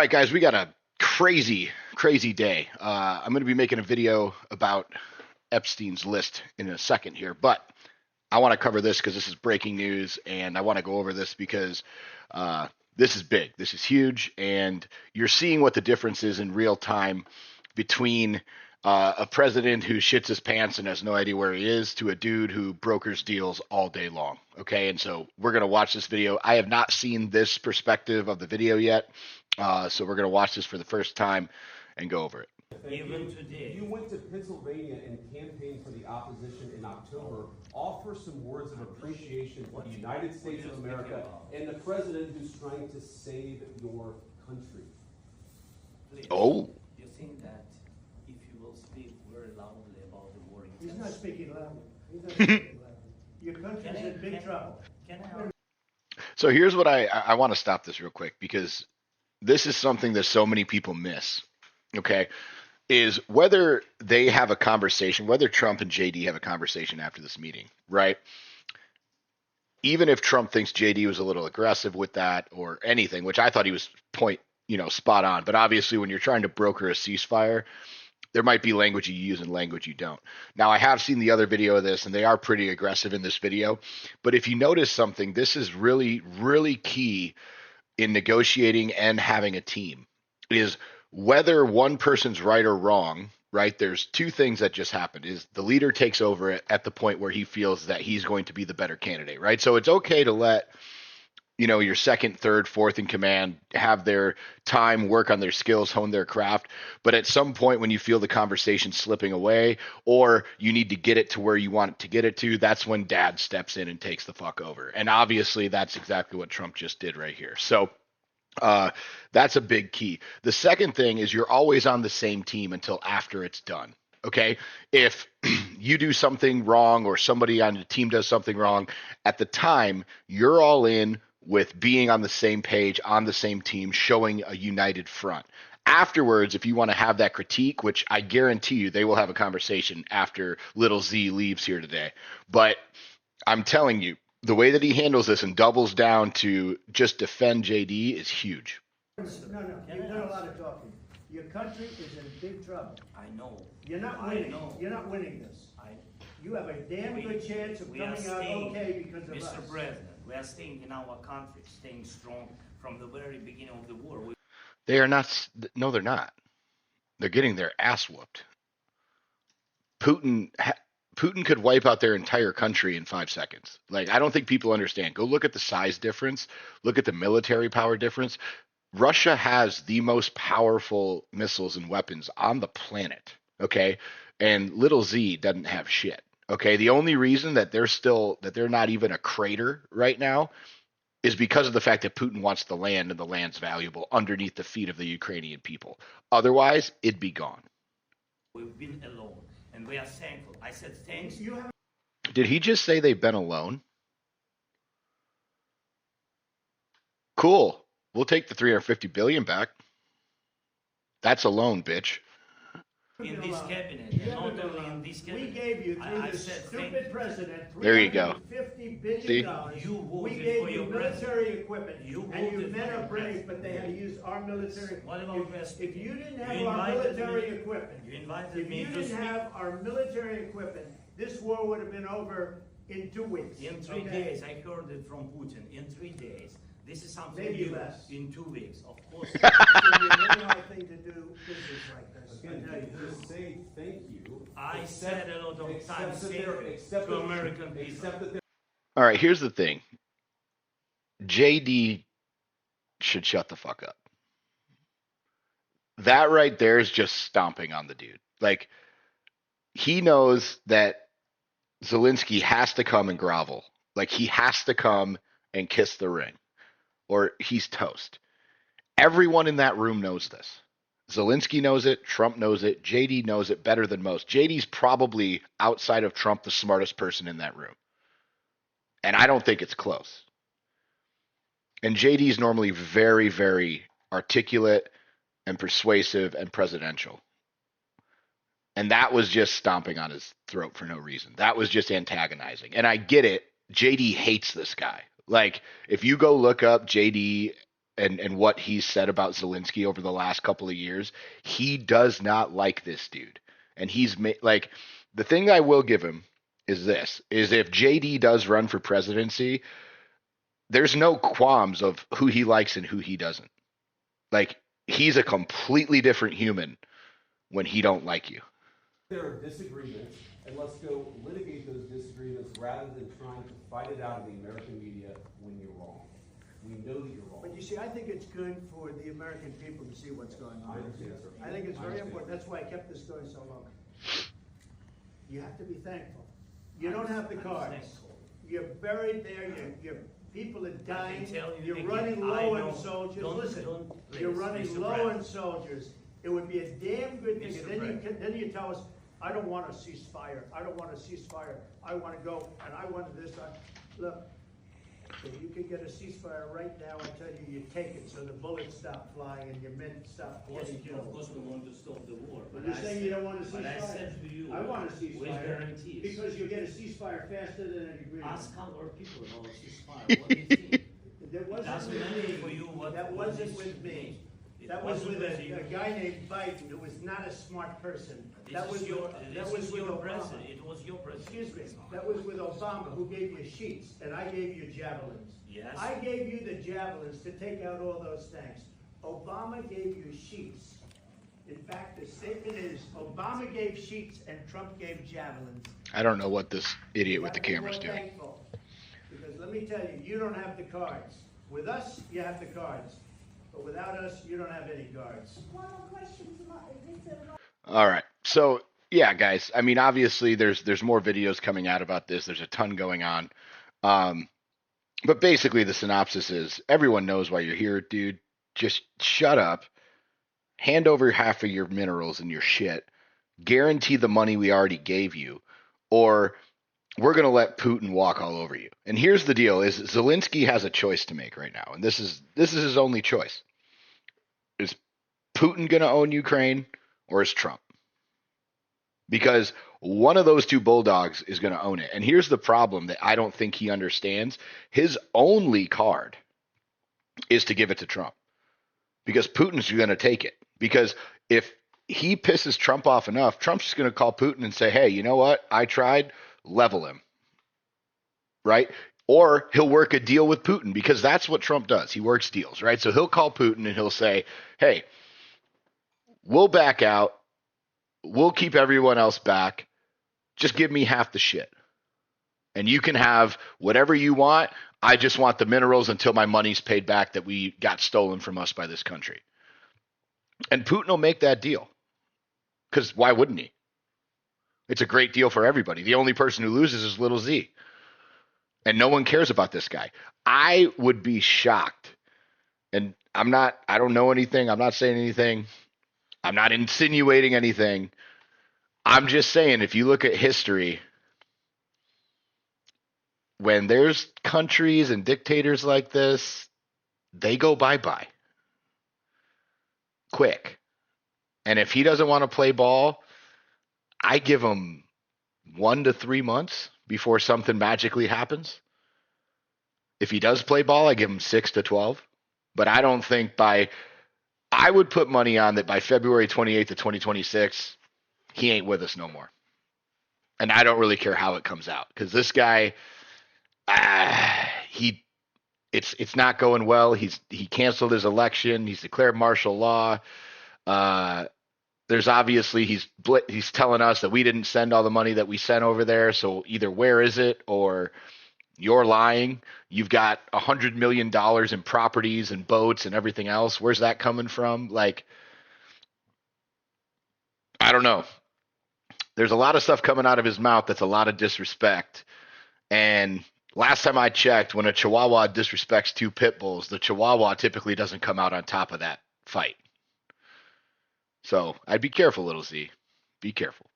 right, guys, we got a crazy, crazy day. I'm going to be making a video about Epstein's List in a second here, but I want to cover this because this is breaking news, and I want to go over this because this is big. This is huge, and you're seeing what the difference is in real time between a president who shits his pants and has no idea where he is to a dude who brokers deals all day long. Okay, and so we're going to watch this video. I have not seen this perspective of the video yet, so we're going to watch this for the first time and go over it. Even today. You went to Pennsylvania and campaigned for the opposition in October. Offer some words of appreciation for the United States of America and the president who's trying to save your country. Please. Oh. You think that if you will speak very loudly about the war in He's not speaking loudly. He's not Can speaking loudly. Your country's in big trouble. Can I? So here's what I want to stop this real quick because this is something that so many people miss. Okay, is whether they have a conversation, whether Trump and JD have a conversation after this meeting, right? Even if Trump thinks JD was a little aggressive with that or anything, which I thought he was spot on. But obviously, when you're trying to broker a ceasefire, there might be language you use and language you don't. Now, I have seen the other video of this, and they are pretty aggressive in this video. But if you notice something, this is really, really key in negotiating and having a team, is whether one person's right or wrong, right? There's two things that just happened is the leader takes over at the point where he feels that he's going to be the better candidate, right? So it's okay to let, your second, third, fourth in command have their time, work on their skills, hone their craft. But at some point when you feel the conversation slipping away or you need to get it to where you want it to get it to, that's when dad steps in and takes the fuck over. And obviously that's exactly what Trump just did right here. So that's a big key. The second thing is you're always on the same team until after it's done. Okay. If you do something wrong or somebody on the team does something wrong at the time, you're all in with being on the same page, on the same team, showing a united front. Afterwards, if you want to have that critique, which I guarantee you they will have a conversation after little Z leaves here today. But I'm telling you, the way that he handles this and doubles down to just defend JD is huge. No, you've done a lot of talking. Your country is in big trouble. I know. You're not winning. You're not winning this. You have a damn good chance of coming out okay because of us. Mr. President, we are staying in our country, staying strong from the very beginning of the war. They are not. No, they're not. They're getting their ass whooped. Putin could wipe out their entire country in 5 seconds. Like, I don't think people understand. Go look at the size difference. Look at the military power difference. Russia has the most powerful missiles and weapons on the planet. Okay. And little Z doesn't have shit. Okay. The only reason that they're not even a crater right now is because of the fact that Putin wants the land and the land's valuable underneath the feet of the Ukrainian people. Otherwise, it'd be gone. We've been alone. And we are thankful. I said thanks. Did he just say they've been alone? Cool. We'll take the 350 billion back. That's a loan, bitch. In this cabinet, not only in this cabinet. We gave you through the stupid president There you go. $350 billion. You We voted gave for you your military equipment. You And you voted men for are your brave, president. but they had to use our military. What about West? If you didn't have You our invited military me- equipment, You invited if me you to didn't speak. have our military equipment, this war would have been over in 2 weeks. In 3 okay? days, I heard it from Putin. In 3 days. This is something Maybe new. less. In 2 weeks, of course. It's gonna be a very hard thing to do business like this. I Again, tell you. just say thank you. I said a lot of times Accept to American people. All right, here's the thing. JD should shut the fuck up. That right there is just stomping on the dude. Like, he knows that Zelensky has to come and grovel. Like, he has to come and kiss the ring, or he's toast. Everyone in that room knows this. Zelensky knows it. Trump knows it. JD knows it better than most. JD's probably, outside of Trump, the smartest person in that room. And I don't think it's close. And JD's normally very, very articulate and persuasive and presidential. And that was just stomping on his throat for no reason. That was just antagonizing. And I get it. JD hates this guy. Like, if you go look up JD and what he's said about Zelensky over the last couple of years, he does not like this dude. And he's like, the thing I will give him is this, is if JD does run for presidency, there's no qualms of who he likes and who he doesn't. Like, he's a completely different human when he don't like you. There are disagreements, and let's go litigate those disagreements rather than trying to fight it out in the American media when you're wrong. We know that you're wrong. But you see, I think it's good for the American people to see what's going on. I understand, sir. I think it's I very understand. important. That's why I kept this going so long. You have to be thankful. You don't have the cards. You're buried there. Your people are dying. You're running low on soldiers. Listen, you're running low on soldiers. It would be a damn good thing. Then you tell us, I don't want a ceasefire. I don't want a ceasefire. I want to go, and I want this. Look, if you could get a ceasefire right now, I tell you, you take it so the bullets stop flying and your men stop getting Of killed. course, we want to stop the war. But you're saying you don't want a But I ceasefire? said to you, I want a with ceasefire. guarantees. Because you get a ceasefire faster than an agreement. Ask our people about ceasefire. What do you think? There It wasn't doesn't with matter me. for you what. That what wasn't this with me. It That was wasn't with you. a guy named Biden who was not a smart person. This That was is your, with, this that was is with your Obama. president. It was your president. Excuse me, that was with Obama, who gave you sheets, and I gave you javelins. Yes. I gave you the javelins to take out all those tanks. Obama gave you sheets. In fact, the statement is, Obama gave sheets and Trump gave javelins. I don't know what this idiot You with the have to be camera's more doing. thankful, because let me tell you, you don't have the cards. With us, you have the cards. But without us, you don't have any cards. One more question to Mr. All right. So, yeah, guys, I mean, obviously there's more videos coming out about this. There's a ton going on. But basically the synopsis is everyone knows why you're here, dude. Just shut up. Hand over half of your minerals and your shit. Guarantee the money we already gave you, or we're going to let Putin walk all over you. And here's the deal is Zelensky has a choice to make right now. And this is his only choice. Is Putin going to own Ukraine, or is Trump? Because one of those two bulldogs is going to own it. And here's the problem that I don't think he understands. His only card is to give it to Trump. Because Putin's going to take it. Because if he pisses Trump off enough, Trump's just going to call Putin and say, hey, you know what? I tried. Level him. Right? Or he'll work a deal with Putin, because that's what Trump does. He works deals, right? So he'll call Putin and he'll say, hey, we'll back out. We'll keep everyone else back. Just give me half the shit. And you can have whatever you want. I just want the minerals until my money's paid back that we got stolen from us by this country. And Putin will make that deal. Because why wouldn't he? It's a great deal for everybody. The only person who loses is little Z. And no one cares about this guy. I would be shocked. And I don't know anything. I'm not saying anything. I'm not insinuating anything. I'm just saying, if you look at history, when there's countries and dictators like this, they go bye-bye quick. And if he doesn't want to play ball, I give him 1 to 3 months before something magically happens. If he does play ball, I give him 6 to 12. But I don't think I would put money on that by February 28th of 2026, he ain't with us no more. And I don't really care how it comes out, because this guy, it's not going well. He canceled his election. He's declared martial law. There's obviously he's telling us that we didn't send all the money that we sent over there. So either where is it, or you're lying. You've got $100 million in properties and boats and everything else. Where's that coming from? Like, I don't know. There's a lot of stuff coming out of his mouth that's a lot of disrespect. And last time I checked, when a Chihuahua disrespects two pit bulls, the Chihuahua typically doesn't come out on top of that fight. So I'd be careful, little Z. Be careful.